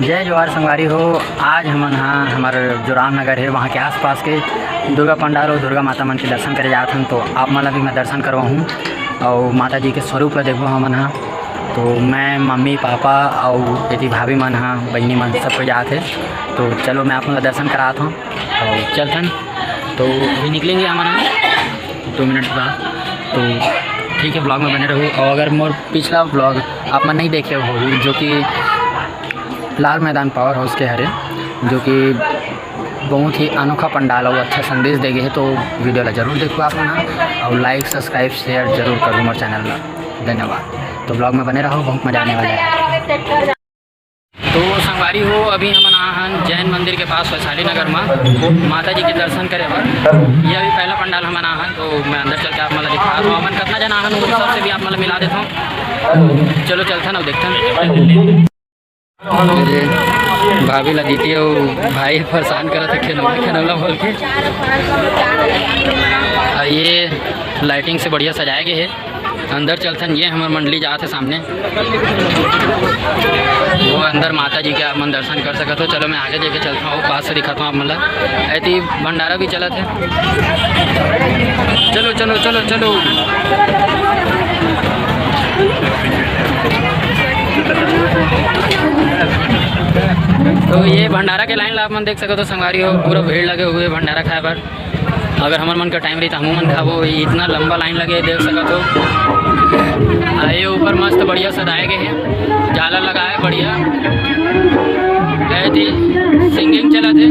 जय जवाहर संगवारी हो। आज हम हमारे जो रामनगर है वहाँ के आसपास के दुर्गा पंडाल और दुर्गा माता मन के दर्शन करे जाते हैं। तो आप मन भी मैं दर्शन करवा हूँ और माता जी के स्वरूप ला देखो हमन हाँ। तो मैं मम्मी पापा और यदि भाभी मन हाँ बहनी मन सब कोई जाते। तो चलो मैं आप लोग दर्शन कराता हूँ और चलते। तो अभी निकलेंगे हमारा 2 मिनट बाद। तो ठीक है, ब्लॉग में बने रहो। और अगर मोर पिछला ब्लॉग आप मन नहीं देखे हो जो कि लाल मैदान पावर हाउस के हरे, जो कि बहुत ही अनोखा पंडाल और अच्छा संदेश देगे है, तो वीडियो ला जरूर देखो आप ना और लाइक सब्सक्राइब शेयर जरूर करो मोर चैनल ला। धन्यवाद। तो ब्लॉग में बने रहो, बहुत मजा आने वाला है। तो संगवारी हो, अभी हम आन जैन मंदिर के पास वैशाली नगर में माता जी के दर्शन करे बर। यह अभी पहला पंडाल हम आन, तो मैं अंदर चल के आप मतलब दिखा दूँ अपन कितना जन आन उस सबसे भी आप मतलब मिला देता हूँ। चलो चलता ना देखता हूँ। भाभी ला दीदी और भाई परेशान करा था खेनौला बोल के। ये लाइटिंग से बढ़िया सजाए गए है। अंदर चलते हैं, ये हमारे मंडली जाते सामने वो अंदर माता जी के आप मन दर्शन कर सकते हो। चलो मैं आगे देके चलता हूँ, पास से दिखाता हूँ आप मतलब। ऐसी भंडारा भी चला थे। चलो चलो चलो चलो। तो ये भंडारा के लाइन आप मन देख सको तो संगवारी हो, पूरा भीड़ लगे हुए भंडारा खाए पर। अगर हमारे मन का टाइम रही तो हम मन खाबो। इतना लंबा लाइन लगे देख सको तो। ये ऊपर मस्त बढ़िया सजाए गए हैं, जाला लगाए बढ़िया। थी सिंगिंग चला थे।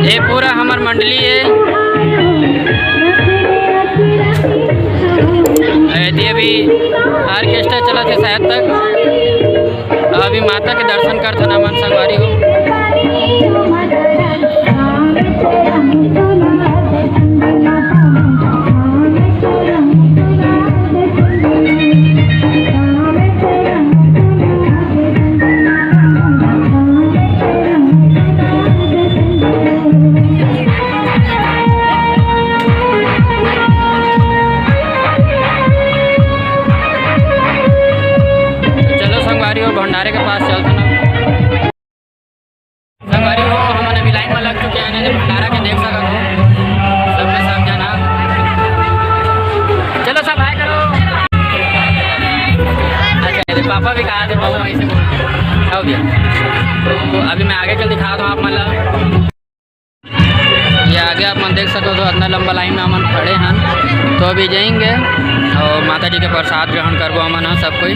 ये पूरा हमार मंडली है। अभी ऑर्केस्ट्रा चला थे शायद तक। अभी माता के दर्शन करते ना मन संगवारी हो। भंडारे के पास चलते ना संगवारी हो। हमने अभी लाइन में लग चुके हैं, भंडारा के देख सकते हो सब में सब जना। चलो सब हाय करो। अच्छा पापा भी कहा थे, पापा वहीं से बोल दिया। तो अभी मैं आगे चल दिखा दूँ आप मतलब। ये आगे आप मन देख सको तो इतना लंबा लाइन में हम खड़े हैं। तो अभी जाएंगे और माता जी के प्रसाद ग्रहण करबो हमन सब कोई।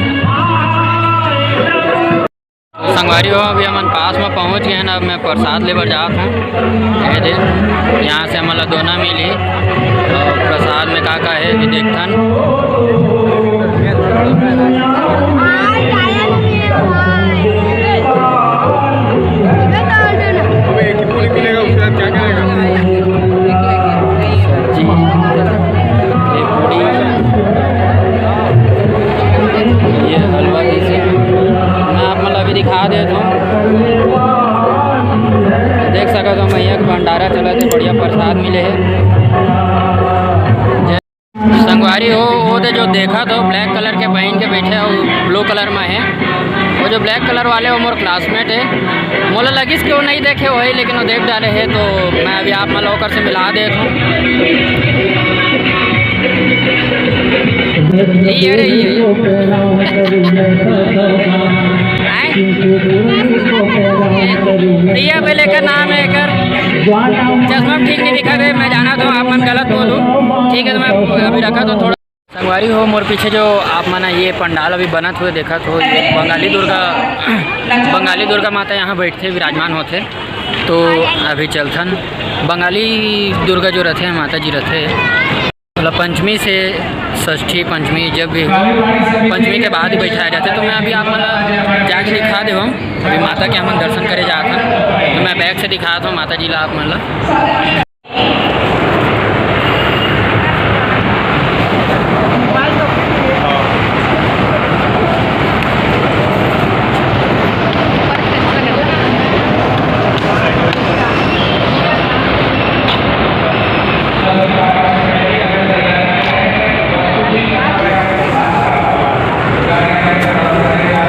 संगवारी हो, अभी हम पास में पहुंच गए हैं। अब मैं प्रसाद लेकर जाता हूँ। यहाँ से हमारा दोना मिली और प्रसाद में का है कि देखथन। दिखा दे तो देख सका तो मैया का भंडारा चला थे, बढ़िया प्रसाद मिले है। संगवारी हो, वो तो जो देखा तो ब्लैक कलर के पहन के बैठे और ब्लू कलर में है। वो जो ब्लैक कलर वाले वो मोर क्लासमेट है। मोला लगिस कि वो नहीं देखे वही, लेकिन वो देख डाले है। तो मैं अभी आप मन होकर से मिला देता हूँ। प्रिया बेले का नाम है कर। चश्मा ठीक नहीं दिखा गए, मैं जाना तो आप मन गलत बोलूँ। ठीक है, तो मैं अभी रखा तो थोड़ा। संगवारी हो, मोर पीछे जो आप माना ये पंडाल अभी बनत हुए देखा तो ये बंगाली दुर्गा माता यहाँ बैठते विराजमान होते। तो अभी चलथन बंगाली दुर्गा जो रहते हैं माता जी रहते मतलब पंचमी से षष्ठी पंचमी जब भी हो, पंचमी के बाद ही बैठाया जाते। तो मैं अभी आप मतलब जाके दिखा दे हम अभी माता के हम दर्शन करे जात हन। तो मैं बैग से दिखाता हूँ माता जी ला आप मतलब।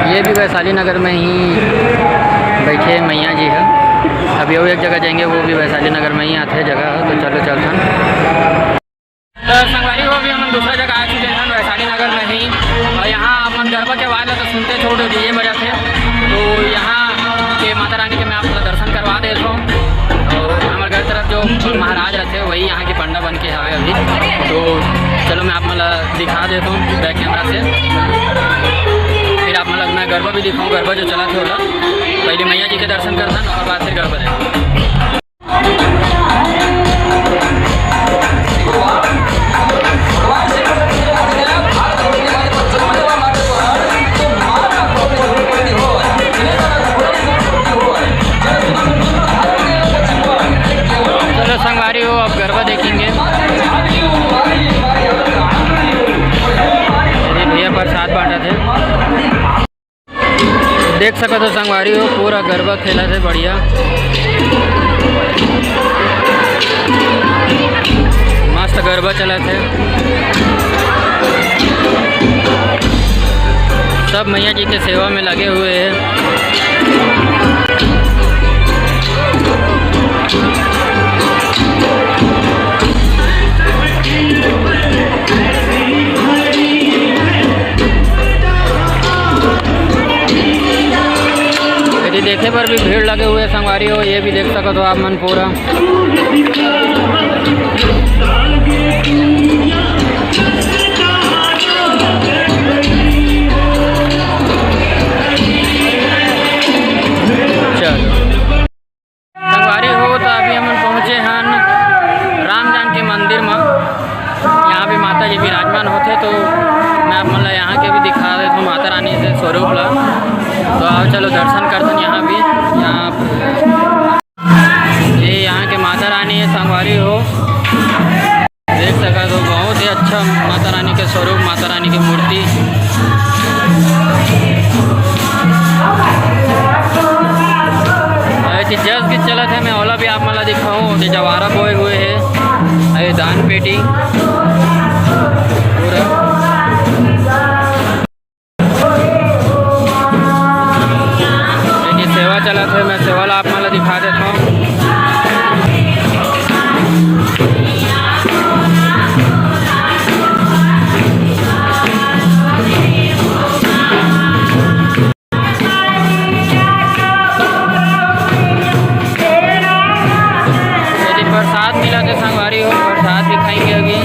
ये भी वैशाली नगर में ही बैठे मैया जी है। अभी वो एक जगह जाएंगे, वो भी वैशाली नगर में ही आते हैं जगह। तो चलो चलते हैं। तो संगवारी हो भी हम दूसरा जगह आ चुके हैं वैशाली नगर में ही। और यहाँ अपन गरबा के आवाज़ तो सुनते छोड़ डीजे बजा थे। तो यहाँ के माता रानी के मैं आपको दर्शन करवा देता हूँ। और हमारे घर तरफ जो महाराज रहते हैं वही यहाँ के पंडा बन के आए अभी। तो चलो मैं आप मतलब दिखा देता हूँ बैक कैमरा से। फिर आप मतलब मैं गरबा भी दिखाऊँ, गरबा जो चला थोड़ा पहले मैया जी के दर्शन करता है और बाद फिर गरबा देखा। चलो संगवारी हो अब गरबा देखेंगे। भैया प्रसाद बांटा थे, देख सको तो संगवारी हो पूरा गरबा खेला थे बढ़िया। मस्त गरबा चला थे। सब मैया जी के सेवा में लगे हुए हैं। यदि देखे पर भी भीड़ लगे हुए संगवारी हो, ये भी देख सको तो आप मन पूरा। चलो संगवारी हो तो अभी हम पहुँचे हैं राम जानकी मंदिर में। यहाँ भी माता जी विराजमान होते। तो मैं आप मतलब यहाँ के भी दिखा देता हूँ माता रानी से स्वरूप ला। तो आओ चलो दर्शन करते हैं यहाँ भी। ये यहाँ के माता रानी है संगवारी हो, देख सका तो बहुत ही अच्छा माता रानी के स्वरूप, माता रानी की मूर्ति। जस की चलत है मैं ओला भी आप मला दिखाऊँ। जवारा बोए हुए है, दान पेटी पूरा। सेवा चला था, मैं सेवा ला आप मला दिखा देता हूँ। यदि प्रसाद मिला तो संगवारी हो, प्रसाद भी खाएंगे अभी।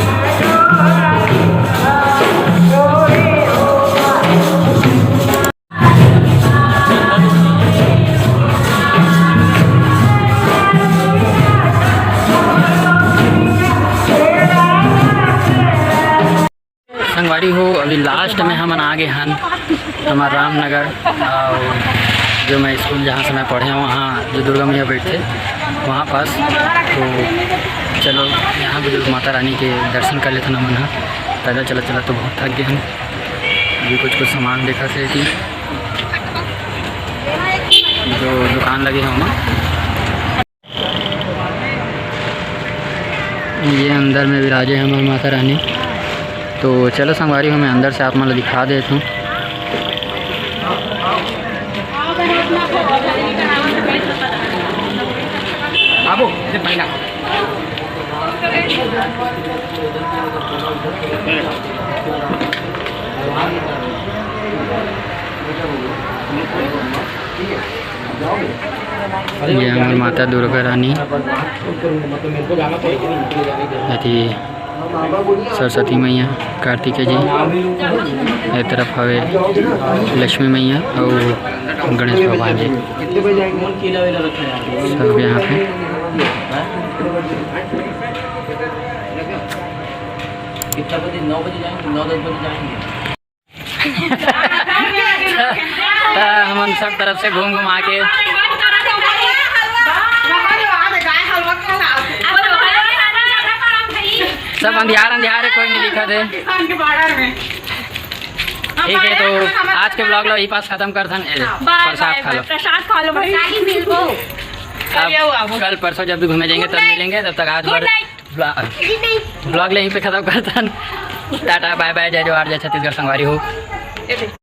संगवारी हो अभी लास्ट में हम आ गए हैं हमारा रामनगर। और जो मैं स्कूल जहाँ से मैं पढ़े हूँ वहाँ जो दुर्गा मैया बैठे वहाँ पास। तो चलो यहाँ भी जो माता रानी के दर्शन कर लेते ना मन। पैदल चला चला तो बहुत थक गए हम। अभी कुछ सामान देखा थे कि जो दुकान लगे हैं वहाँ। ये अंदर में विराजे हैं हमारी माता रानी। तो चलो संगवारी हमें अंदर से आप मतलब दिखा देता हूँ। ये हमारी माता दुर्गा रानी, अति सरस्वती मैया, कार्तिकेय जी, एक तरफ हवे लक्ष्मी मैया और गणेश भगवान जी सब यहाँ पे। कितना बजे? 9 बजे जाएंगे, 9-10 बजे जाएंगे। हमन सब तरफ से घूम घुमा के सब अंधियार अंधियार है, कोई नहीं दिखत है। ठीक है, तो आज के ब्लॉग लो यही पास खत्म कर थन। प्रसाद खा लो, प्रसाद खा लो भाई। अब कल परसों जब भी घूमे जाएंगे तब मिलेंगे, तब तक आज ब्लॉग यहीं पे खत्म कर थन। टाटा बाय बाय, जय जवाहर, जय छत्तीसगढ़ संगवारी हो।